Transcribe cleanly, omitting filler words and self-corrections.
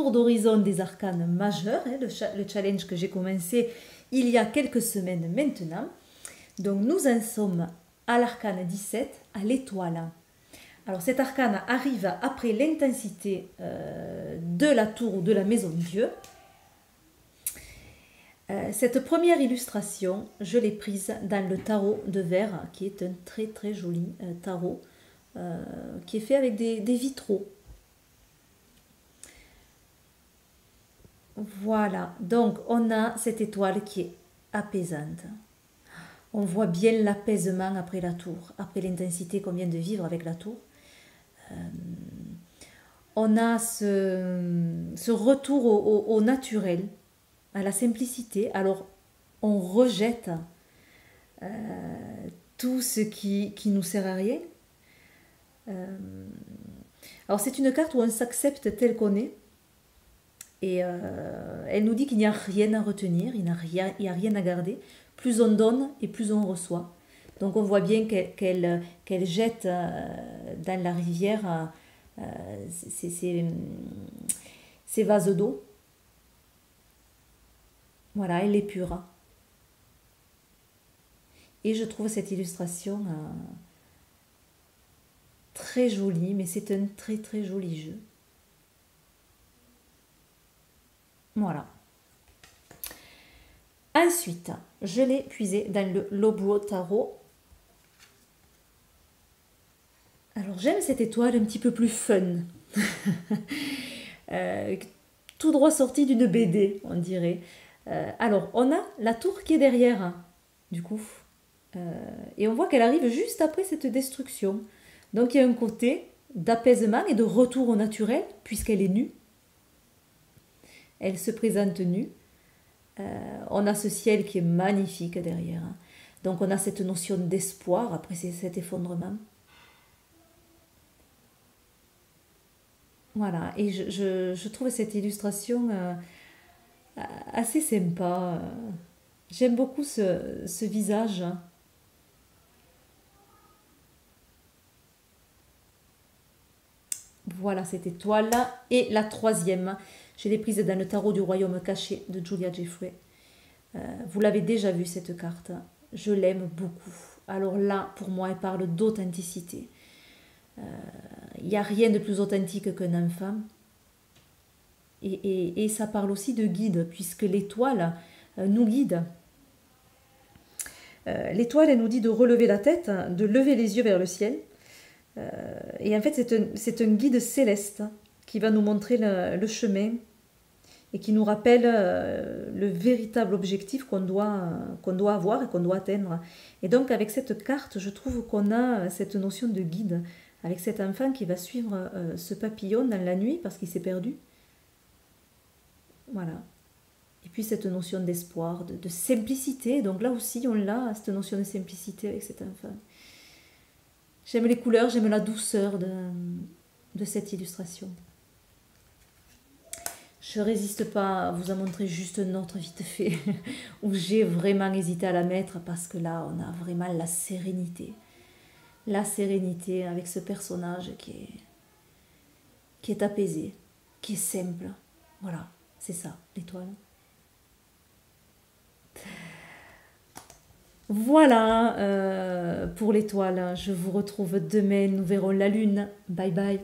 tour d'horizon des arcanes majeurs, hein, le challenge que j'ai commencé il y a quelques semaines maintenant. Donc nous en sommes à l'arcane 17, à l'étoile. Alors cet arcane arrive après l'intensité de la tour ou de la maison Dieu. Cette première illustration, je l'ai prise dans le tarot de verre, qui est un très très joli tarot, qui est fait avec des vitraux. Voilà, donc on a cette étoile qui est apaisante. On voit bien l'apaisement après la tour, après l'intensité qu'on vient de vivre avec la tour. On a ce retour au naturel, à la simplicité. Alors, on rejette tout ce qui nous sert à rien. Alors, c'est une carte où on s'accepte tel qu'on est. Et elle nous dit qu'il n'y a rien à retenir, il n'y a rien à garder. Plus on donne et plus on reçoit. Donc on voit bien qu'elle jette dans la rivière ces vases d'eau. Voilà, elle est pure. Et je trouve cette illustration très jolie, mais c'est un très très joli jeu. Voilà. Ensuite, je l'ai puisé dans le Lobuo Tarot. Alors j'aime cette étoile un petit peu plus fun. Tout droit sorti d'une BD, on dirait. Alors, on a la tour qui est derrière, du coup. Et on voit qu'elle arrive juste après cette destruction. Donc il y a un côté d'apaisement et de retour au naturel, puisqu'elle est nue. Elle se présente nue. On a ce ciel qui est magnifique derrière. Donc on a cette notion d'espoir après cet effondrement. Voilà, et je trouve cette illustration assez sympa. J'aime beaucoup ce visage. Voilà cette étoile-là. Et la troisième, je l'ai prise dans le tarot du royaume caché de Julia Jeffrey. Vous l'avez déjà vu cette carte. Je l'aime beaucoup. Alors là, pour moi, elle parle d'authenticité. Il n'y a rien de plus authentique qu'un enfant. Et ça parle aussi de guide, puisque l'étoile nous guide. L'étoile, elle nous dit de relever la tête, de lever les yeux vers le ciel. Et en fait, c'est un guide céleste qui va nous montrer le chemin et qui nous rappelle le véritable objectif qu'on doit avoir et qu'on doit atteindre. Et donc, avec cette carte, je trouve qu'on a cette notion de guide, avec cet enfant qui va suivre ce papillon dans la nuit parce qu'il s'est perdu. Voilà. Et puis cette notion d'espoir, de simplicité. Donc là aussi, on l'a, cette notion de simplicité avec cet enfant. J'aime les couleurs, j'aime la douceur de cette illustration. Je ne résiste pas à vous en montrer juste une autre vite fait, où j'ai vraiment hésité à la mettre, parce que là, on a vraiment la sérénité. La sérénité avec ce personnage qui est apaisé, qui est simple. Voilà, c'est ça, l'étoile. Voilà pour l'étoile. Je vous retrouve demain. Nous verrons la lune. Bye bye.